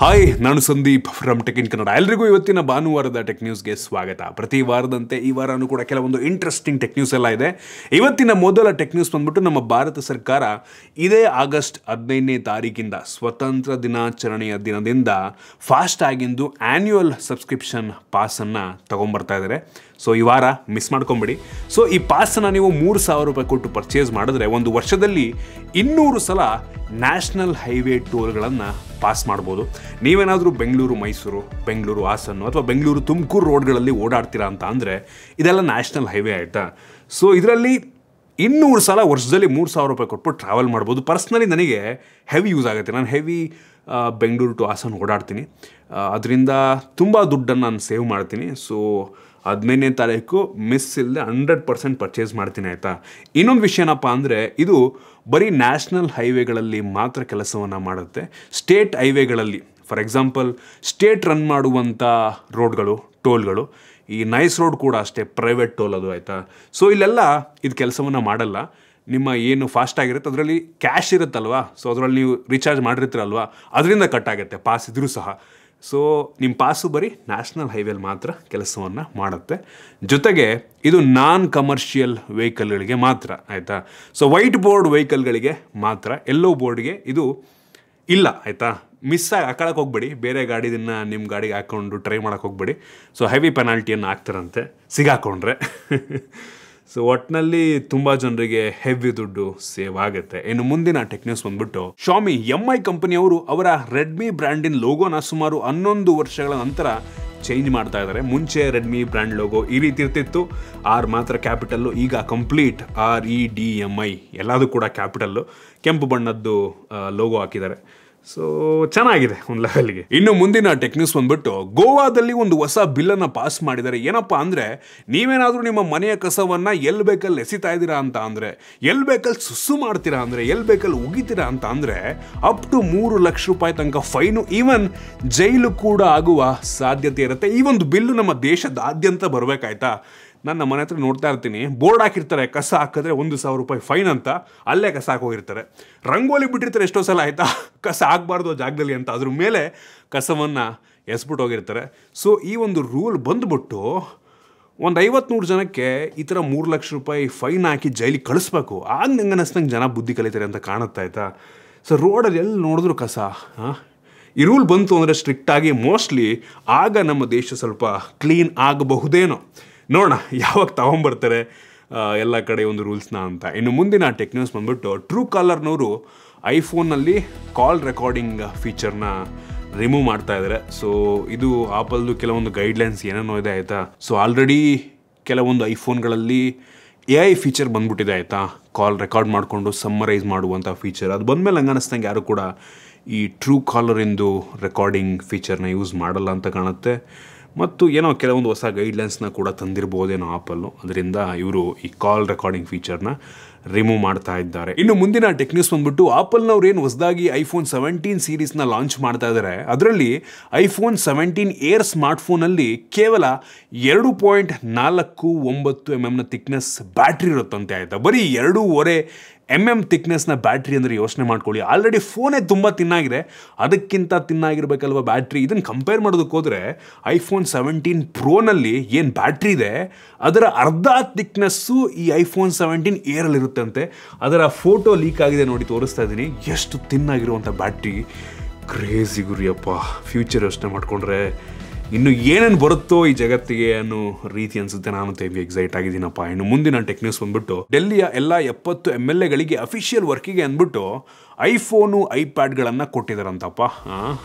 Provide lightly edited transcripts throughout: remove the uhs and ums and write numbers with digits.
Hi, ನಾನು Sandeep from tech in Kannada. ಎಲ್ರಿಗೂ ಇವತ್ತಿನ ಭಾನುವಾರದ ಟೆಕ್ ನ್ಯೂಸ್ಗೆ ಸ್ವಾಗತ. ಪ್ರತಿ ವಾರದಂತೆ ಈ ವಾರನೂ ಕೂಡ ಕೆಲವೊಂದು ಇಂಟ್ರೆಸ್ಟಿಂಗ್ ಟೆಕ್ ನ್ಯೂಸ್ ಎಲ್ಲ ಇದೆ. ಇವತ್ತಿನ ಮೊದಲ ಟೆಕ್ ನ್ಯೂಸ್ ಬಂದ್ಬಿಟ್ಟು ನಮ್ಮ ಭಾರತ ಸರ್ಕಾರ ಇದೇ ಆಗಸ್ಟ್ 15ನೇ ತಾರೀಕಿಂದ ಸ್ವತಂತ್ರ ದಿನಾಚರಣೆಯ ದಿನದಿಂದ ಫಾಸ್ಟ್ ಆಗಿಂದು ಆ್ಯನ್ಯುವಲ್ ಸಬ್ಸ್ಕ್ರಿಪ್ಷನ್ ಪಾಸನ್ನು ತೊಗೊಂಬರ್ತಾ ಇದ್ದಾರೆ. ಸೊ ಈ ವಾರ ಮಿಸ್ ಮಾಡ್ಕೊಂಬಿಡಿ. ಸೊ ಈ ಪಾಸನ್ನು ನೀವು 3,000 ರೂಪಾಯಿ ಕೊಟ್ಟು ಪರ್ಚೇಸ್ ಮಾಡಿದ್ರೆ ಒಂದು ವರ್ಷದಲ್ಲಿ 200 ಸಲ ನ್ಯಾಷನಲ್ ಹೈವೇ ಟೋಲ್ಗಳನ್ನು ಪಾಸ್ ಮಾಡ್ಬೋದು. ನೀವೇನಾದರೂ ಬೆಂಗಳೂರು ಮೈಸೂರು, ಬೆಂಗಳೂರು ಹಾಸನ ಅಥವಾ ಬೆಂಗಳೂರು ತುಮಕೂರು ರೋಡ್ಗಳಲ್ಲಿ ಓಡಾಡ್ತೀರಾ ಅಂತ ಅಂದರೆ ಇದೆಲ್ಲ ನ್ಯಾಷನಲ್ ಹೈವೇ ಆಯಿತಾ. ಸೊ ಇದರಲ್ಲಿ 200 ಸಲ ವರ್ಷದಲ್ಲಿ 3,000 ರೂಪಾಯಿ ಕೊಟ್ಬಿಟ್ಟು ಟ್ರಾವೆಲ್ ಮಾಡ್ಬೋದು. ಪರ್ಸ್ನಲಿ ನನಗೆ ಹೆವಿ ಯೂಸ್ ಆಗುತ್ತೆ. ನಾನು ಹೆವಿ ಬೆಂಗಳೂರು ಟು ಹಾಸನ ಓಡಾಡ್ತೀನಿ. ಅದರಿಂದ ತುಂಬ ದುಡ್ಡನ್ನು ನಾನು ಸೇವ್ ಮಾಡ್ತೀನಿ. ಸೊ 15ನೇ ತಾರೀಕು ಮಿಸ್ ಇಲ್ಲದೆ 100% ಪರ್ಚೇಸ್ ಮಾಡ್ತೀನಿ ಆಯಿತಾ. ಇನ್ನೊಂದು ವಿಷಯ ಏನಪ್ಪ ಅಂದರೆ ಇದು ಬರೀ ನ್ಯಾಷನಲ್ ಹೈವೇಗಳಲ್ಲಿ ಮಾತ್ರ ಕೆಲಸವನ್ನು ಮಾಡುತ್ತೆ. ಸ್ಟೇಟ್ ಹೈವೇಗಳಲ್ಲಿ ಫಾರ್ ಎಕ್ಸಾಂಪಲ್ ಸ್ಟೇಟ್ ರನ್ ಮಾಡುವಂಥ ರೋಡ್ಗಳು, ಟೋಲ್ಗಳು, ಈ ನೈಸ್ ರೋಡ್ ಕೂಡ ಅಷ್ಟೇ ಪ್ರೈವೇಟ್ ಟೋಲ್ ಅದು ಆಯಿತಾ. ಸೊ ಇಲ್ಲೆಲ್ಲ ಇದು ಕೆಲಸವನ್ನು ಮಾಡಲ್ಲ. ನಿಮ್ಮ ಏನು ಫಾಸ್ಟ್ ಆಗಿರುತ್ತೆ ಅದರಲ್ಲಿ ಕ್ಯಾಶ್ ಇರುತ್ತಲ್ವಾ, ಸೊ ಅದರಲ್ಲಿ ನೀವು ರೀಚಾರ್ಜ್ ಮಾಡಿರ್ತೀರಲ್ವ, ಅದರಿಂದ ಕಟ್ ಆಗುತ್ತೆ ಪಾಸ್ ಇದ್ರೂ ಸಹ. ಸೊ ನಿಮ್ಮ ಪಾಸು ಬರೀ ನ್ಯಾಷನಲ್ ಹೈವೇಲಿ ಮಾತ್ರ ಕೆಲಸವನ್ನು ಮಾಡುತ್ತೆ. ಜೊತೆಗೆ ಇದು ನಾನ್ ಕಮರ್ಷಿಯಲ್ ವೆಹಿಕಲ್ಗಳಿಗೆ ಮಾತ್ರ ಆಯಿತಾ. ಸೊ ವೈಟ್ ಬೋರ್ಡ್ ವೆಹಿಕಲ್ಗಳಿಗೆ ಮಾತ್ರ, ಎಲ್ಲೋ ಬೋರ್ಡ್ಗೆ ಇದು ಇಲ್ಲ ಆಯಿತಾ. ಮಿಸ್ಸಾಗಿ ಹಾಕೊಳಕ್ಕೆ ಹೋಗ್ಬೇಡಿ, ಬೇರೆ ಗಾಡಿದನ್ನು ನಿಮ್ಮ ಗಾಡಿಗೆ ಹಾಕ್ಕೊಂಡು ಟ್ರೈ ಮಾಡೋಕ್ಕೆ ಹೋಗ್ಬೇಡಿ. ಸೊ ಹೆವಿ ಪೆನಾಲ್ಟಿಯನ್ನು ಹಾಕ್ತಾರಂತೆ ಸಿಗಾಕೊಂಡ್ರೆ. ಸೊ ಒಟ್ಟಿನಲ್ಲಿ ತುಂಬ ಜನರಿಗೆ ಹೆವಿ ದುಡ್ಡು ಸೇವ್ ಆಗುತ್ತೆ. ಇನ್ನು ಮುಂದಿನ ಟೆಕ್ ನ್ಯೂಸ್ ಬಂದ್ಬಿಟ್ಟು ಶಾಮಿ MI ಕಂಪನಿಯವರು ಅವರ ರೆಡ್ಮಿ ಬ್ರ್ಯಾಂಡಿನ ಲೋಗೋನ ಸುಮಾರು 11 ವರ್ಷಗಳ ನಂತರ ಚೇಂಜ್ ಮಾಡ್ತಾ ಇದ್ದಾರೆ. ಮುಂಚೆ ರೆಡ್ಮಿ ಬ್ರ್ಯಾಂಡ್ ಲೋಗೋ ಈ ರೀತಿ ಇರ್ತಿತ್ತು, R ಮಾತ್ರ ಕ್ಯಾಪಿಟಲ್ಲು. ಈಗ ಕಂಪ್ಲೀಟ್ REDMI ಎಲ್ಲದೂ ಕೂಡ ಕ್ಯಾಪಿಟಲ್ಲು, ಕೆಂಪು ಬಣ್ಣದ್ದು ಲೋಗೋ ಹಾಕಿದ್ದಾರೆ. ಸೊ ಚೆನ್ನಾಗಿದೆ ಒಂದು ಲೆವೆಲ್ಗೆ. ಇನ್ನು ಮುಂದಿನ ಟೆಕ್ ನ್ಯೂಸ್ ಬಂದ್ಬಿಟ್ಟು ಗೋವಾದಲ್ಲಿ ಒಂದು ಹೊಸ ಬಿಲ್ಲನ್ನು ಪಾಸ್ ಮಾಡಿದ್ದಾರೆ. ಏನಪ್ಪ ಅಂದರೆ ನೀವೇನಾದರೂ ನಿಮ್ಮ ಮನೆಯ ಕಸವನ್ನು ಎಲ್ಲಿ ಬೇಕಲ್ಲಿ ಎಸಿತಾ ಇದ್ದೀರಾ ಅಂತ ಅಂದರೆ, ಎಲ್ಲಿ ಬೇಕಲ್ಲಿ ಸುಸ್ಸು ಮಾಡ್ತೀರಾ ಅಂದರೆ, ಎಲ್ಲಿ ಬೇಕಲ್ಲಿ ಉಗಿತೀರಾ ಅಂತ ಅಂದರೆ ಅಪ್ ಟು 3 ಲಕ್ಷ ರೂಪಾಯಿ ತನಕ ಫೈನು, ಈವನ್ ಜೈಲು ಕೂಡ ಆಗುವ ಸಾಧ್ಯತೆ ಇರುತ್ತೆ. ಈ ಒಂದು ಬಿಲ್ಲು ನಮ್ಮ ದೇಶದಾದ್ಯಂತ ಬರಬೇಕಾಯ್ತಾ. ನನ್ನ ಮನೆ ಹತ್ರ ನೋಡ್ತಾ ಇರ್ತೀನಿ, ಬೋರ್ಡ್ ಹಾಕಿರ್ತಾರೆ ಕಸ ಹಾಕಿದ್ರೆ 1,000 ರೂಪಾಯಿ ಫೈನ್ ಅಂತ. ಅಲ್ಲೇ ಕಸ ಹಾಕೋಗಿರ್ತಾರೆ. ರಂಗೋಲಿ ಬಿಟ್ಟಿರ್ತಾರೆ ಎಷ್ಟೋ ಸಲ ಆಯಿತಾ, ಕಸ ಹಾಕಬಾರ್ದು ಜಾಗದಲ್ಲಿ ಅಂತ, ಅದ್ರ ಮೇಲೆ ಕಸವನ್ನು ಎಸ್ಬಿಟ್ಟು ಹೋಗಿರ್ತಾರೆ. ಸೊ ಈ ಒಂದು ರೂಲ್ ಬಂದುಬಿಟ್ಟು ಒಂದು 50-100 ಜನಕ್ಕೆ ಈ ಥರ 3 ಲಕ್ಷ ರೂಪಾಯಿ ಫೈನ್ ಹಾಕಿ ಜೈಲಿಗೆ ಕಳಿಸ್ಬೇಕು. ಆಗ ನಂಗೆ ಅನ್ನಿಸ್ದಂಗೆ ಜನ ಬುದ್ಧಿ ಕಲಿತಾರೆ ಅಂತ ಕಾಣುತ್ತಾ ಆಯಿತಾ. ಸೊ ರೋಡಲ್ಲಿ ಎಲ್ಲಿ ನೋಡಿದ್ರು ಕಸ. ಈ ರೂಲ್ ಬಂತು ಅಂದರೆ ಸ್ಟ್ರಿಕ್ಟಾಗಿ ಮೋಸ್ಟ್ಲಿ ಆಗ ನಮ್ಮ ದೇಶ ಸ್ವಲ್ಪ ಕ್ಲೀನ್ ಆಗಬಹುದೇನೋ. ನೋಡೋಣ ಯಾವಾಗ ತಗೊಂಬರ್ತಾರೆ ಎಲ್ಲ ಕಡೆ ಒಂದು ರೂಲ್ಸ್ನ ಅಂತ. ಇನ್ನು ಮುಂದಿನ ಟೆಕ್ ನ್ಯೂಸ್ ಬಂದ್ಬಿಟ್ಟು ಟ್ರೂ ಕಾಲರ್ನವರು ಐಫೋನ್ನಲ್ಲಿ ಕಾಲ್ ರೆಕಾರ್ಡಿಂಗ್ ಫೀಚರ್ನ ರಿಮೂವ್ ಮಾಡ್ತಾ ಇದ್ದಾರೆ. ಸೊ ಇದು ಆಪಲ್ದು ಕೆಲವೊಂದು ಗೈಡ್ಲೈನ್ಸ್ ಏನೇನೋ ಇದೆ ಆಯಿತಾ. ಸೊ ಆಲ್ರೆಡಿ ಕೆಲವೊಂದು ಐಫೋನ್ಗಳಲ್ಲಿ AI ಫೀಚರ್ ಬಂದ್ಬಿಟ್ಟಿದೆ ಆಯಿತಾ, ಕಾಲ್ ರೆಕಾರ್ಡ್ ಮಾಡಿಕೊಂಡು ಸಮ್ಮರೈಸ್ ಮಾಡುವಂಥ ಫೀಚರ್. ಅದು ಬಂದಮೇಲೆ ಹಂಗೆ ಅನ್ನಿಸ್ದಂಗೆ ಯಾರು ಕೂಡ ಈ ಟ್ರೂ ಕಾಲರಿಂದು ರೆಕಾರ್ಡಿಂಗ್ ಫೀಚರ್ನ ಯೂಸ್ ಮಾಡಲ್ಲ ಅಂತ ಕಾಣುತ್ತೆ. ಮತ್ತು ಏನೋ ಕೆಲವೊಂದು ಹೊಸ ಗೈಡ್ಲೈನ್ಸ್ನ ಕೂಡ ತಂದಿರ್ಬೋದೇನೋ ಆಪಲ್ಲು, ಅದರಿಂದ ಇವರು ಈ ಕಾಲ್ ರೆಕಾರ್ಡಿಂಗ್ ಫೀಚರ್ನ ರಿಮೂವ್ ಮಾಡ್ತಾ ಇದ್ದಾರೆ. ಇನ್ನು ಮುಂದಿನ ಟೆಕ್ ನ್ಯೂಸ್ ಬಂದ್ಬಿಟ್ಟು ಆಪಲ್ನವ್ರು ಏನು ಹೊಸದಾಗಿ iPhone 17 ಸೀರೀಸ್ನ ಲಾಂಚ್ ಮಾಡ್ತಾ ಇದ್ದಾರೆ. ಅದರಲ್ಲಿ iPhone 17 ಏರ್ ಸ್ಮಾರ್ಟ್ಫೋನಲ್ಲಿ ಕೇವಲ 2.49 mm ಥಿಕ್ನೆಸ್ ಬ್ಯಾಟ್ರಿ ಇರುತ್ತಂತೆ ಆಯಿತಾ. ಬರೀ 2.5 mm ಥಿಕ್ನೆಸ್ನ ಬ್ಯಾಟ್ರಿ ಅಂದರೆ ಯೋಚನೆ ಮಾಡ್ಕೊಳ್ಳಿ. ಆಲ್ರೆಡಿ ಫೋನೇ ತುಂಬ ತಿನ್ನಾಗಿದೆ, ಅದಕ್ಕಿಂತ ತಿನ್ನಾಗಿರ್ಬೇಕಲ್ವ ಬ್ಯಾಟ್ರಿ. ಇದನ್ನು ಕಂಪೇರ್ ಮಾಡೋದಕ್ಕೆ ಹೋದರೆ iPhone 17 ಪ್ರೋನಲ್ಲಿ ಏನು ಬ್ಯಾಟ್ರಿ ಇದೆ ಅದರ ಅರ್ಧ ಥಿಕ್ನೆಸ್ಸು ಈ iPhone 17 ಏರಲ್ಲಿರುತ್ತಂತೆ. ಅದರ ಫೋಟೋ ಲೀಕ್ ಆಗಿದೆ ನೋಡಿ, ತೋರಿಸ್ತಾ ಇದ್ದೀನಿ. ಎಷ್ಟು ತಿನ್ನಾಗಿರುವಂಥ ಬ್ಯಾಟ್ರಿ, ಕ್ರೇಜಿ ಗುರಿಯಪ್ಪ. ಫ್ಯೂಚರ್ ಯೋಚನೆ ಮಾಡಿಕೊಂಡ್ರೆ ಇನ್ನು ಏನೇನು ಬರುತ್ತೋ ಈ ಜಗತ್ತಿಗೆ ಅನ್ನೋ ರೀತಿ ಅನಿಸುತ್ತೆ. ನಾನು ತೆಗೆ ಎಕ್ಸೈಟ್ ಆಗಿದ್ದೀನಪ್ಪ. ಇನ್ನು ಮುಂದಿನ ಟೆಕ್ ನ್ಯೂಸ್ ಬಂದ್ಬಿಟ್ಟು ಡೆಲ್ಲಿಯ ಎಲ್ಲ 70 MLAಗಳಿಗೆ ಅಫಿಷಿಯಲ್ ವರ್ಕಿಗೆ ಅಂದ್ಬಿಟ್ಟು ಐಫೋನು ಐಪ್ಯಾಡ್ಗಳನ್ನು ಕೊಟ್ಟಿದ್ದಾರಂತಪ್ಪ.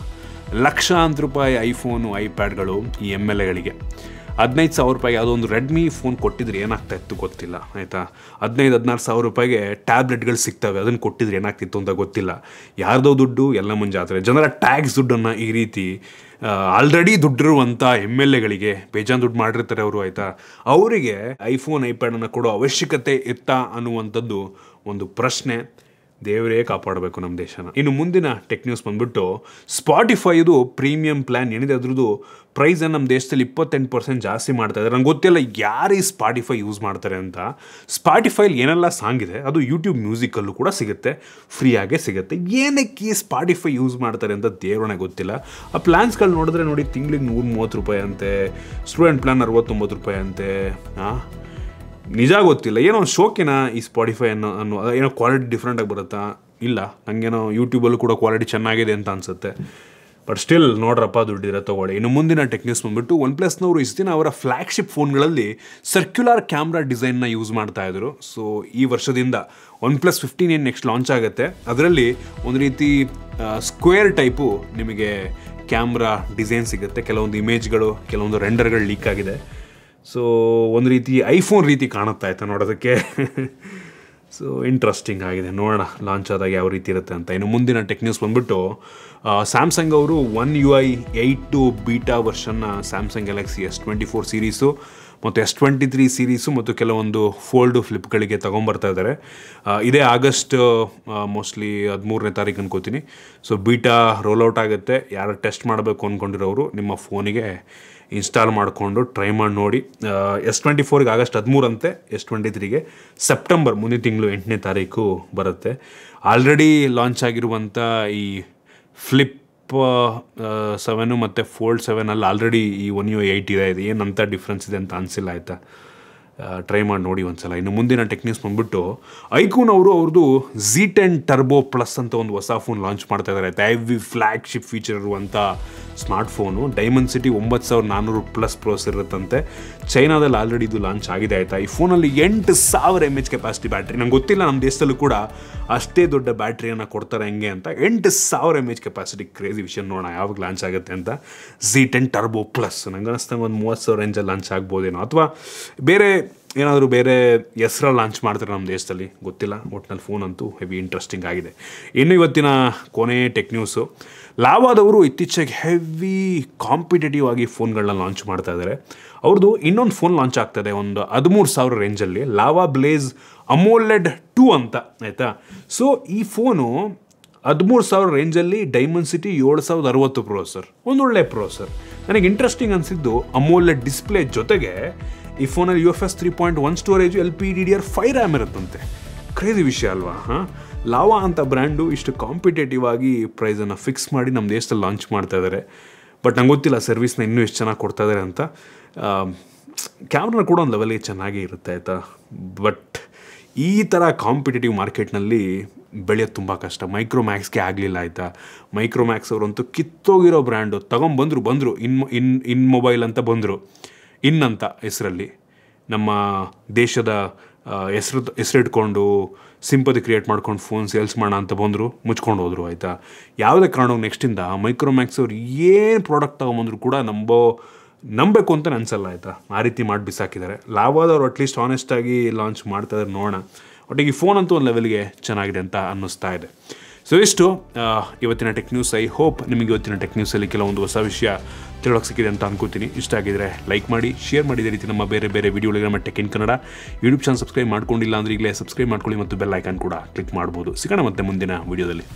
ಲಕ್ಷಾಂತರ ರೂಪಾಯಿ ಐಫೋನು ಐಪ್ಯಾಡ್ಗಳು ಈ MLAಗಳಿಗೆ. 15,000 ರೂಪಾಯಿಗೆ ಯಾವುದೋ ಒಂದು ರೆಡ್ಮಿ ಫೋನ್ ಕೊಟ್ಟಿದ್ರೆ ಏನಾಗ್ತಾ ಇತ್ತು ಗೊತ್ತಿಲ್ಲ ಆಯಿತಾ. 15-16 ಸಾವಿರ ರೂಪಾಯಿಗೆ ಟ್ಯಾಬ್ಲೆಟ್ಗಳು ಸಿಗ್ತವೆ, ಅದನ್ನು ಕೊಟ್ಟಿದ್ರೆ ಏನಾಗ್ತಿತ್ತು ಅಂತ ಗೊತ್ತಿಲ್ಲ. ಯಾರ್ದೋ ದುಡ್ಡು ಎಲ್ಲ ಮುಂಜಾತ್ರೆ. ಜನರ ಟ್ಯಾಕ್ಸ್ ದುಡ್ಡನ್ನು ಈ ರೀತಿ ಆಲ್ರೆಡಿ ದುಡ್ಡಿರುವಂಥ MLAಗಳಿಗೆ ಬೇಜಾನ್ ದುಡ್ಡು ಮಾಡಿರ್ತಾರೆ ಅವರು ಆಯಿತಾ. ಅವರಿಗೆ ಐಫೋನ್ ಐಪ್ಯಾಡನ್ನು ಕೊಡೋ ಅವಶ್ಯಕತೆ ಇತ್ತಾ ಅನ್ನುವಂಥದ್ದು ಒಂದು ಪ್ರಶ್ನೆ. ದೇವರೇ ಕಾಪಾಡಬೇಕು ನಮ್ಮ ದೇಶನ. ಇನ್ನು ಮುಂದಿನ ಟೆಕ್ ನ್ಯೂಸ್ ಬಂದ್ಬಿಟ್ಟು ಸ್ಪಾಟಿಫೈದು ಪ್ರೀಮಿಯಂ ಪ್ಲ್ಯಾನ್ ಏನಿದೆ ಅದ್ರದ್ದು ಪ್ರೈಸನ್ನು ನಮ್ಮ ದೇಶದಲ್ಲಿ 28% ಜಾಸ್ತಿ ಮಾಡ್ತಾ ಇದ್ದಾರೆ. ನಂಗೆ ಗೊತ್ತಿಲ್ಲ ಯಾರು ಈ ಸ್ಪಾಟಿಫೈ ಯೂಸ್ ಮಾಡ್ತಾರೆ ಅಂತ. ಸ್ಪಾಟಿಫೈಲಿ ಏನೆಲ್ಲ ಸಾಂಗ್ ಇದೆ ಅದು ಯೂಟ್ಯೂಬ್ ಮ್ಯೂಸಿಕಲ್ಲೂ ಕೂಡ ಸಿಗುತ್ತೆ, ಫ್ರೀಯಾಗೇ ಸಿಗುತ್ತೆ. ಏನಕ್ಕೆ ಈ ಸ್ಪಾಟಿಫೈ ಯೂಸ್ ಮಾಡ್ತಾರೆ ಅಂತ ದೇವರೇ ಗೊತ್ತಿಲ್ಲ. ಆ ಪ್ಲ್ಯಾನ್ಸ್ಗಳು ನೋಡಿದ್ರೆ ನೋಡಿ, ತಿಂಗಳಿಗೆ $130 ಅಂತೆ, ಸ್ಟೂಡೆಂಟ್ ಪ್ಲ್ಯಾನ್ $69 ಅಂತೆ. ನಿಜ ಗೊತ್ತಿಲ್ಲ, ಏನೋ ಒಂದು ಶೋಕಿನ ಈ ಸ್ಪಾಟಿಫೈ ಅನ್ನೋ ಏನೋ ಕ್ವಾಲಿಟಿ ಡಿಫ್ರೆಂಟಾಗಿ ಬರುತ್ತಾ? ಇಲ್ಲ, ನನಗೇನೋ ಯೂಟ್ಯೂಬಲ್ಲೂ ಕೂಡ ಕ್ವಾಲಿಟಿ ಚೆನ್ನಾಗಿದೆ ಅಂತ ಅನಿಸುತ್ತೆ. ಬಟ್ ಸ್ಟಿಲ್ ನೋಡ್ರಪ್ಪ, ದುಡ್ಡಿದ್ರೆ ತೊಗೊಳ್ಳಿ. ಇನ್ನು ಮುಂದಿನ ಟೆಕ್ನಿಕ್ಸ್ ಬಂದುಬಿಟ್ಟು ಒನ್ಪ್ಲಸ್ನವರು ಇಷ್ಟು ದಿನ ಅವರ ಫ್ಲ್ಯಾಗ್ಶಿಪ್ ಫೋನ್ಗಳಲ್ಲಿ ಸರ್ಕ್ಯುಲರ್ ಕ್ಯಾಮ್ರಾ ಡಿಸೈನ್ನ ಯೂಸ್ ಮಾಡ್ತಾಯಿದ್ರು. ಸೊ ಈ ವರ್ಷದಿಂದ OnePlus 15 ಏನು ನೆಕ್ಸ್ಟ್ ಲಾಂಚ್ ಆಗುತ್ತೆ, ಅದರಲ್ಲಿ ಒಂದು ರೀತಿ ಸ್ಕ್ವೇರ್ ಟೈಪು ನಿಮಗೆ ಕ್ಯಾಮ್ರಾ ಡಿಸೈನ್ ಸಿಗುತ್ತೆ. ಕೆಲವೊಂದು ಇಮೇಜ್ಗಳು, ಕೆಲವೊಂದು ರೆಂಡರ್ಗಳು ಲೀಕ್ ಆಗಿದೆ. ಸೊ ಒಂದು ರೀತಿ ಐಫೋನ್ ರೀತಿ ಕಾಣುತ್ತಾ ಆಯ್ತಾ ನೋಡೋದಕ್ಕೆ. ಸೊ ಇಂಟ್ರೆಸ್ಟಿಂಗ್ ಆಗಿದೆ, ನೋಡೋಣ ಲಾಂಚ್ ಆದಾಗ ಯಾವ ರೀತಿ ಇರುತ್ತೆ ಅಂತ. ಇನ್ನು ಮುಂದಿನ ಟೆಕ್ನಿಕ್ಸ್ ಬಂದುಬಿಟ್ಟು ಸ್ಯಾಮ್ಸಂಗ್ ಅವರು One UI 8 ಬೀಟಾ ವರ್ಷನ್ನ ಸ್ಯಾಮ್ಸಂಗ್ ಗ್ಯಾಲಕ್ಸಿ S24 ಸೀರೀಸು ಮತ್ತು S23 ಸೀರೀಸು ಮತ್ತು ಕೆಲವೊಂದು ಫೋಲ್ಡು ಫ್ಲಿಪ್ಗಳಿಗೆ ತೊಗೊಂಬರ್ತಾ ಇದ್ದಾರೆ. ಇದೇ ಆಗಸ್ಟ್ ಮೋಸ್ಟ್ಲಿ 13ನೇ ತಾರೀಕು ಅನ್ಕೋತೀನಿ. ಸೊ ಬೀಟಾ ರೋಲ್ಔಟ್ ಆಗುತ್ತೆ. ಯಾರು ಟೆಸ್ಟ್ ಮಾಡಬೇಕು ಅಂದ್ಕೊಂಡಿರೋರು ನಿಮ್ಮ ಫೋನಿಗೆ ಇನ್ಸ್ಟಾಲ್ ಮಾಡಿಕೊಂಡು ಟ್ರೈ ಮಾಡಿ ನೋಡಿ. S24ಗೆ ಆಗಸ್ಟ್ 13 ಅಂತೆ, S23ಗೆ ಸೆಪ್ಟೆಂಬರ್ ಮುಂದಿನ ತಿಂಗಳು 8ನೇ ತಾರೀಕು ಬರುತ್ತೆ. ಆಲ್ರೆಡಿ ಲಾಂಚ್ ಆಗಿರುವಂಥ ಈ ಫ್ಲಿಪ್ 7 ಮತ್ತು ಫೋಲ್ಡ್ 7 ಆಲ್ರೆಡಿ ಈ One UI 8 ಇದೆ. ಏನಂತ ಡಿಫ್ರೆನ್ಸ್ ಇದೆ ಅಂತ ಅನಿಸಿಲ್ಲ ಆಯಿತಾ. ಟ್ರೈ ಮಾಡಿ ನೋಡಿ ಒಂದ್ಸಲ. ಇನ್ನು ಮುಂದಿನ ಟೆಕ್ನಿಕ್ಸ್ ಬಂದುಬಿಟ್ಟು ಐಕೂನ್ ಅವರು ಅವ್ರದ್ದು Z10 ಟರ್ಬೋ ಪ್ಲಸ್ ಅಂತ ಒಂದು ಹೊಸ ಫೋನ್ ಲಾಂಚ್ ಮಾಡ್ತಾ ಇದ್ದಾರೆ. ಹೆವಿ ಫ್ಲ್ಯಾಗ್ಶಿಪ್ ಫೀಚರ್ ಇರುವಂಥ ಸ್ಮಾರ್ಟ್ಫೋನು. ಡೈಮೆನ್ಸಿಟಿ 9400+ ಪ್ರೋಸೆಸರ್ ಇರುತ್ತಂತೆ. ಚೈನಾದಲ್ಲಿ ಆಲ್ರೆಡಿ ಇದು ಲಾಂಚ್ ಆಗಿದೆ ಆಯಿತಾ. ಈ ಫೋನಲ್ಲಿ 8000 mAh ಕೆಪಾಸಿಟಿ ಬ್ಯಾಟ್ರಿ. ನಂಗೆ ಗೊತ್ತಿಲ್ಲ ನಮ್ಮ ದೇಶದಲ್ಲೂ ಕೂಡ ಅಷ್ಟೇ ದೊಡ್ಡ ಬ್ಯಾಟ್ರಿಯನ್ನು ಕೊಡ್ತಾರೆ ಹೆಂಗೆ ಅಂತ. 8000 mAh ಕೆಪಾಸಿಟಿ, ಕ್ರೇಜಿ ವಿಷಯ. ನೋಡೋಣ ಯಾವಾಗ ಲಾಂಚ್ ಆಗುತ್ತೆ ಅಂತ. Z10 ಟರ್ಬೋ ಪ್ಲಸ್ ನಂಗೆ ಅನಿಸ್ತಂಗೆ ಒಂದು 30,000 ರೇಂಜಲ್ಲಿ ಲಾಂಚ್ ಆಗ್ಬೋದೇನೋ, ಅಥವಾ ಬೇರೆ ಏನಾದರೂ ಬೇರೆ ಹೆಸ್ರಲ್ಲಿ ಲಾಂಚ್ ಮಾಡ್ತಾರೆ ನಮ್ಮ ದೇಶದಲ್ಲಿ, ಗೊತ್ತಿಲ್ಲ. ಒಟ್ಟಿನಲ್ಲಿ ಫೋನ್ ಅಂತೂ ಹೆವಿ ಇಂಟ್ರೆಸ್ಟಿಂಗ್ ಆಗಿದೆ. ಇನ್ನು ಇವತ್ತಿನ ಕೊನೆ ಟೆಕ್ ನ್ಯೂಸು, ಲಾವಾದವರು ಇತ್ತೀಚೆಗೆ ಹೆವಿ ಕಾಂಪಿಟೇಟಿವ್ ಆಗಿ ಫೋನ್ಗಳನ್ನ ಲಾಂಚ್ ಮಾಡ್ತಾ ಇದ್ದಾರೆ. ಅವ್ರದ್ದು ಇನ್ನೊಂದು ಫೋನ್ ಲಾಂಚ್ ಆಗ್ತದೆ ಒಂದು 13,000 ರೇಂಜಲ್ಲಿ, ಲಾವಾ ಬ್ಲೇಜ್ ಅಮೋಲೆಡ್ 2 ಅಂತ ಆಯಿತಾ. ಸೊ ಈ ಫೋನು 13,000 ರೇಂಜಲ್ಲಿ ಡೈಮೆನ್ಸಿಟಿ 7060 ಪ್ರೋಸೆಸರ್, ಒಂದೊಳ್ಳೆ ಪ್ರೋಸೆಸರ್. ನನಗೆ ಇಂಟ್ರೆಸ್ಟಿಂಗ್ ಅನಿಸಿದ್ದು ಅಮೋಲೆಡ್ ಡಿಸ್ಪ್ಲೇ ಜೊತೆಗೆ ಈ ಫೋನಲ್ಲಿ UFS 3.1 ಸ್ಟೋರೇಜು, LPDDR5 ರ್ಯಾಮ್ ಇರುತ್ತಂತೆ. ಕ್ರೇಜಿ ವಿಷಯ ಅಲ್ವಾ? ಲಾವಾ ಅಂತ ಬ್ರ್ಯಾಂಡು ಇಷ್ಟು ಕಾಂಪಿಟೇಟಿವ್ ಆಗಿ ಪ್ರೈಸನ್ನು ಫಿಕ್ಸ್ ಮಾಡಿ ನಮ್ಮ ದೇಶದಲ್ಲಿ ಲಾಂಚ್ ಮಾಡ್ತಾ ಇದ್ದಾರೆ. ಬಟ್ ನಂಗೆ ಗೊತ್ತಿಲ್ಲ ಸರ್ವಿಸ್ನ ಇನ್ನೂ ಎಷ್ಟು ಚೆನ್ನಾಗಿ ಕೊಡ್ತಾ ಇದ್ದಾರೆ ಅಂತ. ಕ್ಯಾಮ್ರಾ ಕೂಡ ಒಂದು ಲೆವೆಲ್ಗೆ ಚೆನ್ನಾಗೇ ಇರುತ್ತೆ ಆಯಿತಾ. ಬಟ್ ಈ ಥರ ಕಾಂಪಿಟೇಟಿವ್ ಮಾರ್ಕೆಟ್ನಲ್ಲಿ ಬೆಳೆಯೋದು ತುಂಬ ಕಷ್ಟ. ಮೈಕ್ರೋಮ್ಯಾಕ್ಸ್ಗೆ ಆಗಲಿಲ್ಲ ಆಯಿತಾ. ಮೈಕ್ರೋಮ್ಯಾಕ್ಸ್ ಅವರಂತೂ ಕಿತ್ತೋಗಿರೋ ಬ್ರ್ಯಾಂಡು ಬಂದರು ಇನ್ ಮೊಬೈಲ್ ಅಂತ ಬಂದರು, ಅಂತ ಹೆಸರಲ್ಲಿ ನಮ್ಮ ದೇಶದ ಹೆಸರಿಟ್ಕೊಂಡು ಸಿಂಪತಿ ಕ್ರಿಯೇಟ್ ಮಾಡ್ಕೊಂಡು ಫೋನ್ ಸೇಲ್ಸ್ ಮಾಡೋಣ ಅಂತ ಬಂದರು, ಮುಚ್ಕೊಂಡು ಹೋದರು ಆಯಿತಾ. ಯಾವುದೇ ಕಾರಣಕ್ಕೆ ನೆಕ್ಸ್ಟಿಂದ ಮೈಕ್ರೋಮ್ಯಾಕ್ಸ್ ಅವ್ರು ಏನು ಪ್ರಾಡಕ್ಟ್ ತೊಗೊಂಬಂದ್ರು ಕೂಡ ನಂಬಬೇಕು ಅಂತ ಅನಿಸಲ್ಲ ಆಯಿತಾ. ಆ ರೀತಿ ಮಾಡಿ ಬಿಸಾಕಿದ್ದಾರೆ. ಲಾವಾದವ್ರು ಅಟ್ಲೀಸ್ಟ್ ಆನೆಸ್ಟಾಗಿ ಲಾಂಚ್ ಮಾಡ್ತಾಯಿದ್ದಾರೆ, ನೋಡೋಣ. ಒಟ್ಟಿಗೆ ಈ ಫೋನ್ ಅಂತೂ ಒಂದು ಲೆವೆಲ್ಗೆ ಚೆನ್ನಾಗಿದೆ ಅಂತ ಅನ್ನಿಸ್ತಾ ಇದೆ. ಸೊ ಇಷ್ಟು ಇವತ್ತಿನ ಟೆಕ್ ನ್ಯೂಸ್. ಐ ಹೋಪ್ ನಿಮಗೆ ಇವತ್ತಿನ ಟೆಕ್ ನ್ಯೂಸಲ್ಲಿ ಕೆಲವೊಂದು ಹೊಸ ವಿಷಯ ತಿಳೋಕ್ಕೆ ಸಿಕ್ಕಿದೆ ಅಂತ ಅನ್ಕೋತೀನಿ. ಇಷ್ಟ ಆಗಿದ್ರೆ ಲೈಕ್ ಮಾಡಿ, ಶೇರ್ ಮಾಡಿ. ಇದೇ ರೀತಿ ನಮ್ಮ ಬೇರೆ ಬೇರೆ ವಿಡಿಯೋಗಳಿಗೆ ನಮ್ಮ tech in Kannada YouTube channel subscribe ಮಾಡ್ಕೊಂಡಿಲ್ಲ ಅಂದರೆ ಈಗಲೇ ಸಬ್ಸ್ಕ್ರೈಬ್ ಮಾಡ್ಕೊಳ್ಳಿ ಮತ್ತು ಬೆಲ್ ಐಕಾನ್ ಕೂಡ ಕ್ಲಿಕ್ ಮಾಡ್ಬೋದು. ಸಿಗೋಣ ಮತ್ತೆ ಮುಂದಿನ ವಿಡಿಯೋದಲ್ಲಿ.